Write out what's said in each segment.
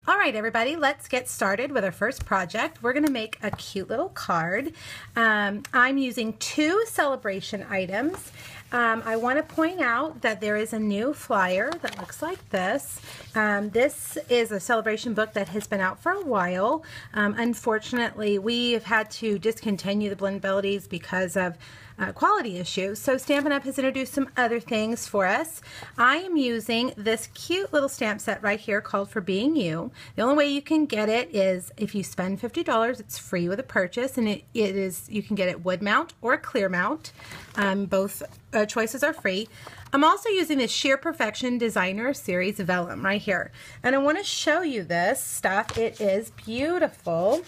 All right, everybody, let's get started with our first project. We're going to make a cute little card. I'm using 2 celebration items. I want to point out that there is a new flyer that looks like this. This is a celebration book that has been out for a while. Unfortunately, we have had to discontinue the Blendabilities because of quality issues. So Stampin' Up! Has introduced some other things for us. I am using this cute little stamp set right here called For Being You. The only way you can get it is if you spend $50. It's free with a purchase, and you can get it wood mount or clear mount. Both choices are free. I'm also using this Sheer Perfection Designer Series Vellum right here, and I want to show you this stuff. It is beautiful.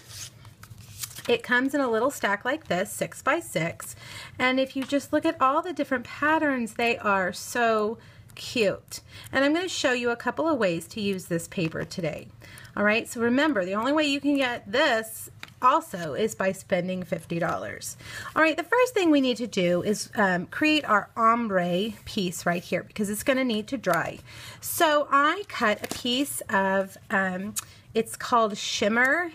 It comes in a little stack like this, 6 by 6, and if you just look at all the different patterns, they are so cute. And I'm going to show you a couple of ways to use this paper today. All right, so remember, the only way you can get this also is by spending $50. All right, the first thing we need to do is create our ombre piece right here because it's going to need to dry. So I cut a piece of, it's called Shimmer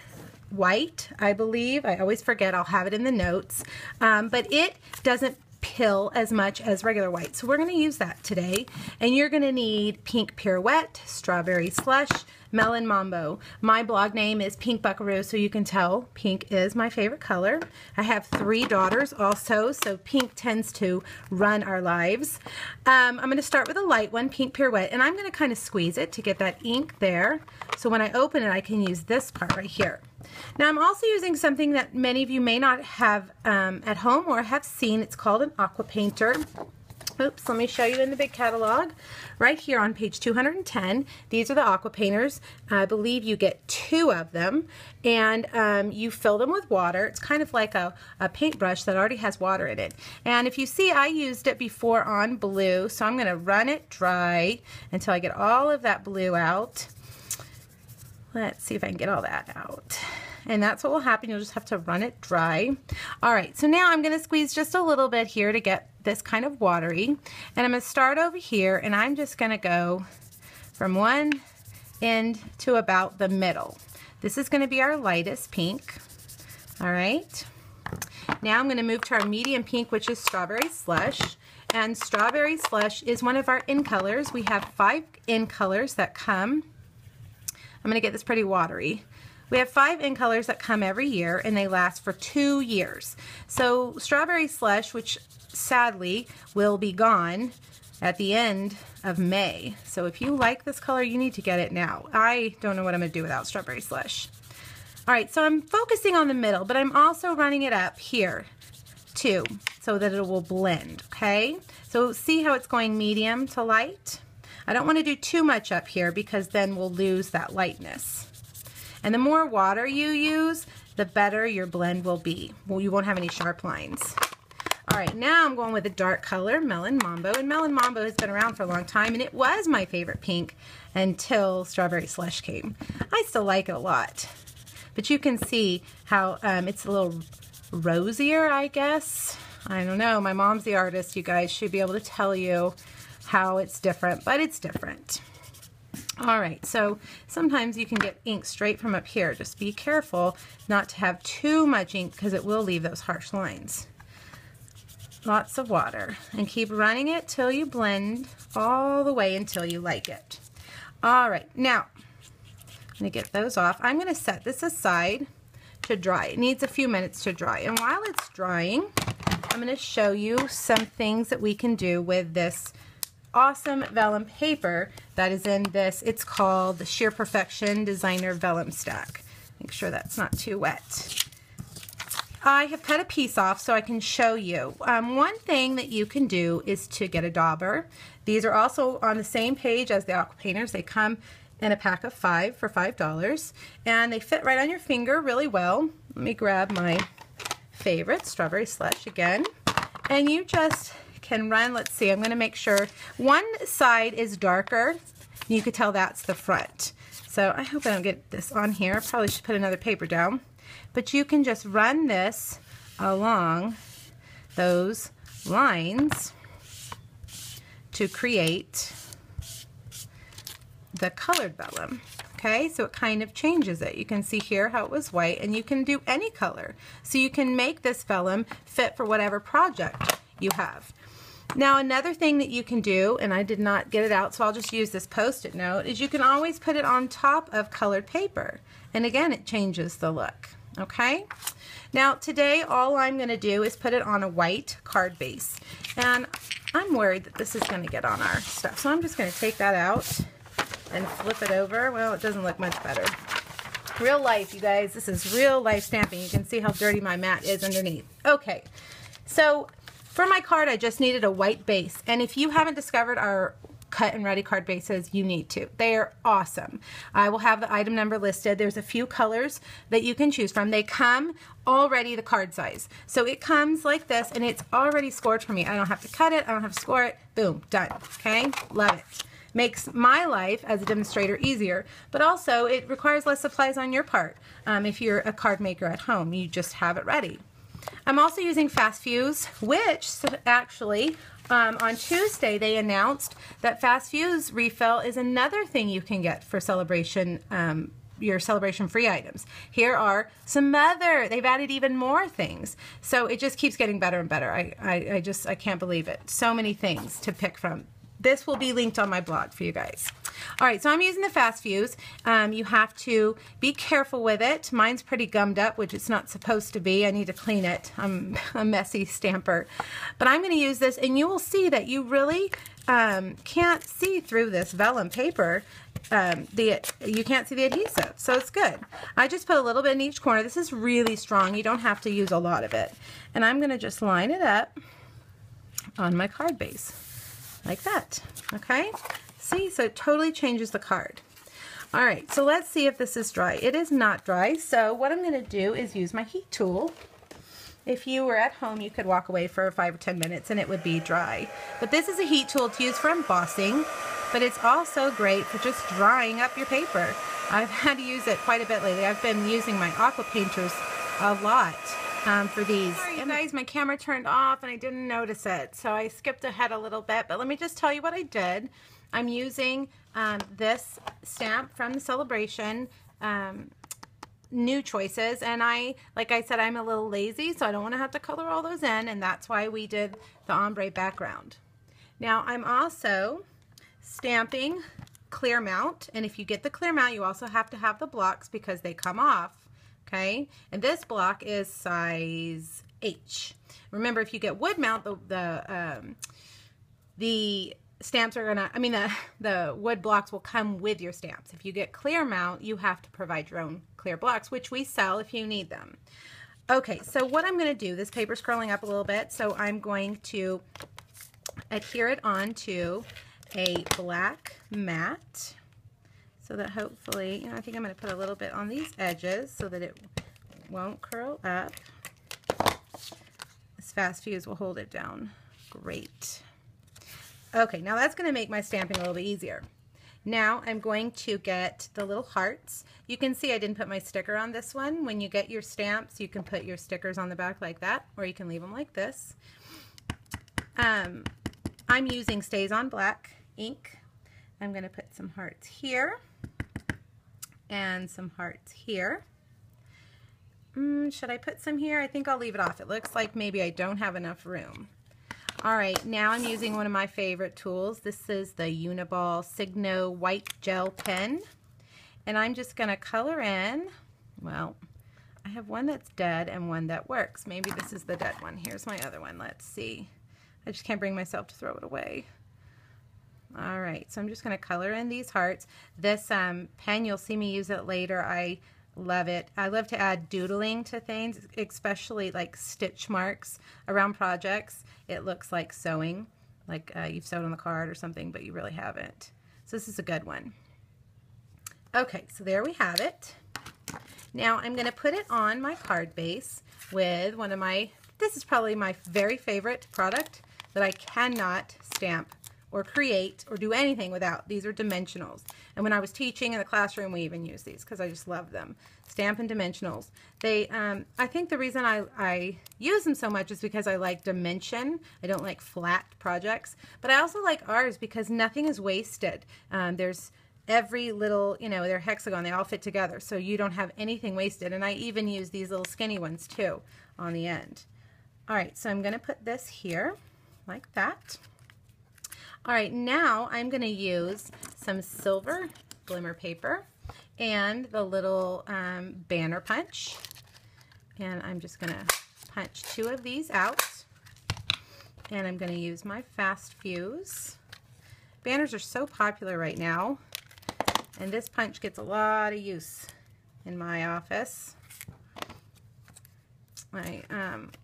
White, I believe. I always forget. I'll have it in the notes. But it doesn't pill as much as regular white. So we're going to use that today. And you're going to need Pink Pirouette, Strawberry Slush, Melon Mambo. My blog name is Pink Buckaroo, so you can tell pink is my favorite color. I have 3 daughters also, so pink tends to run our lives. I'm going to start with a light one, Pink Pirouette, and I'm going to kind of squeeze it to get that ink there. So when I open it, I can use this part right here. Now I'm also using something that many of you may not have at home or have seen. It's called an aqua painter. Oops, let me show you in the big catalog. Right here on page 210, these are the aqua painters. I believe you get 2 of them, and you fill them with water. It's kind of like a paintbrush that already has water in it. And if you see, I used it before on blue, so I'm going to run it dry until I get all of that blue out. Let's see if I can get all that out. And that's what will happen. You'll just have to run it dry. All right, so now I'm going to squeeze just a little bit here to get this kind of watery. And I'm going to start over here, and I'm just going to go from one end to about the middle. This is going to be our lightest pink. All right. Now I'm going to move to our medium pink, which is Strawberry Slush. And Strawberry Slush is one of our in colors. We have 5 in colors that come. I'm going to get this pretty watery. We have 5 in colors that come every year, and they last for 2 years. So Strawberry Slush, which sadly will be gone at the end of May. So if you like this color, you need to get it now. I don't know what I'm going to do without Strawberry Slush. All right, so I'm focusing on the middle, but I'm also running it up here too, so that it will blend, okay? So see how it's going medium to light? I don't want to do too much up here because then we'll lose that lightness. And the more water you use, the better your blend will be. Well, you won't have any sharp lines. All right, now I'm going with a dark color, Melon Mambo. And Melon Mambo has been around for a long time, and it was my favorite pink until Strawberry Slush came. I still like it a lot. But you can see how it's a little rosier, I guess. I don't know. My mom's the artist, you guys. She'd be able to tell you how it's different, but it's different. All right, so sometimes you can get ink straight from up here. Just be careful not to have too much ink because it will leave those harsh lines. Lots of water, and keep running it till you blend all the way until you like it. All right, now I'm going to get those off. I'm going to set this aside to dry. It needs a few minutes to dry, and while it's drying, I'm going to show you some things that we can do with this awesome vellum paper that is in this. It's called the Sheer Perfection Designer Vellum Stack. Make sure that's not too wet. I have cut a piece off so I can show you. One thing that you can do is to get a dauber. These are also on the same page as the aqua painters. They come in a pack of 5 for $5, and they fit right on your finger really well. Let me grab my favorite, Strawberry Slush again, and you just can run. Let's see, I'm going to make sure one side is darker. You could tell that's the front. So I hope I don't get this on here. I probably should put another paper down. But you can just run this along those lines to create the colored vellum. Okay, so it kind of changes it. You can see here how it was white, and you can do any color. So you can make this vellum fit for whatever project you have. Now another thing that you can do, and I did not get it out, so I'll just use this Post-it note, is you can always put it on top of colored paper. And again, it changes the look. Okay? Now today all I'm going to do is put it on a white card base. And I'm worried that this is going to get on our stuff. So I'm just going to take that out and flip it over. Well, it doesn't look much better. Real life, you guys. This is real life stamping. You can see how dirty my mat is underneath. Okay, so for my card, I just needed a white base. And if you haven't discovered our cut and ready card bases, you need to. They are awesome. I will have the item number listed. There's a few colors that you can choose from. They come already the card size. So it comes like this, and it's already scored for me. I don't have to cut it. I don't have to score it. Boom, done. Okay, love it. Makes my life as a demonstrator easier, but also it requires less supplies on your part. If you're a card maker at home, you just have it ready. I'm also using Fast Fuse, which actually on Tuesday they announced that Fast Fuse refill is another thing you can get for celebration, your celebration free items. Here are some other, they've added even more things. So it just keeps getting better and better. I can't believe it. So many things to pick from. This will be linked on my blog for you guys. All right, so I'm using the Fast Fuse. You have to be careful with it. Mine's pretty gummed up, which it's not supposed to be. I need to clean it. I'm a messy stamper. But I'm going to use this, and you will see that you really can't see through this vellum paper. You can't see the adhesive, so it's good. I just put a little bit in each corner. This is really strong. You don't have to use a lot of it. And I'm going to just line it up on my card base. Like that, okay? See, so it totally changes the card. All right, so let's see if this is dry. It is not dry, so what I'm gonna do is use my heat tool. If you were at home, you could walk away for 5 or 10 minutes and it would be dry. But this is a heat tool to use for embossing, but it's also great for just drying up your paper. I've had to use it quite a bit lately. I've been using my aqua painters a lot. For these. Sorry, you guys, my camera turned off and I didn't notice it, so I skipped ahead a little bit, but let me just tell you what I did. I'm using this stamp from the Celebration New Choices, and like I said, I'm a little lazy, so I don't want to have to color all those in, and that's why we did the ombre background. Now I'm also stamping clear mount, and if you get the clear mount, you also have to have the blocks because they come off. Okay, and this block is size H. Remember, if you get wood mount, the stamps are gonna, the wood blocks will come with your stamps. If you get clear mount, you have to provide your own clear blocks, which we sell if you need them. Okay, so what I'm gonna do, this paper's curling up a little bit, so I'm going to adhere it onto a black mat. So that hopefully, I think I'm going to put a little bit on these edges so that it won't curl up. This Fast Fuse will hold it down. Great. Okay, now that's going to make my stamping a little bit easier. Now I'm going to get the little hearts. You can see I didn't put my sticker on this one. When you get your stamps, you can put your stickers on the back like that, or you can leave them like this. I'm using Stays On Black ink. I'm going to put some hearts here and some hearts here. Should I put some here? I think I'll leave it off. It looks like maybe I don't have enough room. All right, now I'm using one of my favorite tools. This is the Uniball Signo White Gel Pen. And I'm just going to color in, well, I have one that's dead and one that works. Maybe this is the dead one. Here's my other one. Let's see. I just can't bring myself to throw it away. All right, so I'm just going to color in these hearts. This pen, you'll see me use it later. I love it. I love to add doodling to things, especially like stitch marks around projects. It looks like sewing, like you've sewed on the card or something, but you really haven't. So this is a good one. Okay, so there we have it. Now I'm going to put it on my card base with one of my, this is probably my very favorite product that I cannot stamp or create or do anything without. These are dimensionals. And when I was teaching in the classroom, we even use these because I just love them. Stampin' Dimensionals. They, I think the reason I use them so much is because I like dimension. I don't like flat projects. But I also like ours because nothing is wasted. There's every little, you know, they're hexagon, they all fit together, so you don't have anything wasted. And I even use these little skinny ones too on the end. All right, so I'm going to put this here like that. All right, now I'm going to use some silver glimmer paper and the little banner punch, and I'm just going to punch 2 of these out, and I'm going to use my fast fuse. Banners are so popular right now, and this punch gets a lot of use in my office. I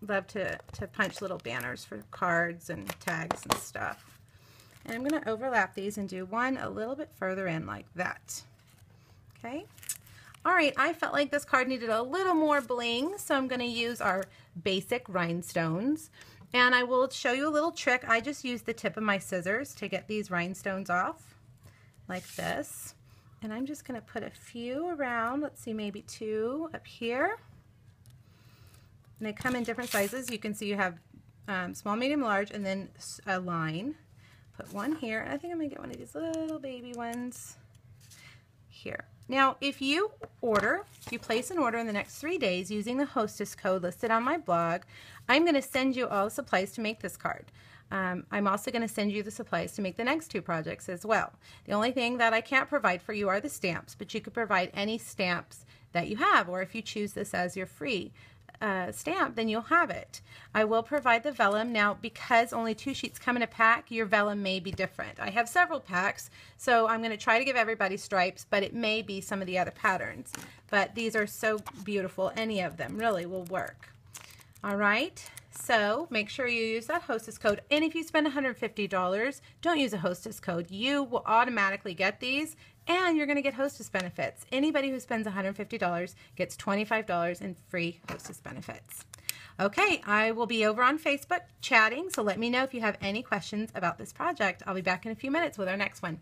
love to punch little banners for cards and tags and stuff. And I'm going to overlap these and do one a little bit further in like that. Okay. All right, I felt like this card needed a little more bling, so I'm going to use our basic rhinestones. And I will show you a little trick. I just used the tip of my scissors to get these rhinestones off like this. And I'm just going to put a few around. Let's see, maybe 2 up here. And they come in different sizes. You can see you have small, medium, large, and then a line. Put one here, and I think I'm going to get one of these little baby ones here. Now, if you place an order in the next 3 days using the hostess code listed on my blog, I'm going to send you all the supplies to make this card. I'm also going to send you the supplies to make the next 2 projects as well. The only thing that I can't provide for you are the stamps, but you could provide any stamps that you have, or if you choose this as your free stamp, then you'll have it. I will provide the vellum. Now, because only 2 sheets come in a pack, your vellum may be different. I have several packs, so I'm going to try to give everybody stripes, but it may be some of the other patterns. But these are so beautiful, any of them really will work. All right, so make sure you use that hostess code. And if you spend $150, don't use a hostess code. You will automatically get these, and you're going to get hostess benefits. Anybody who spends $150 gets $25 in free hostess benefits. Okay, I will be over on Facebook chatting, so let me know if you have any questions about this project. I'll be back in a few minutes with our next one.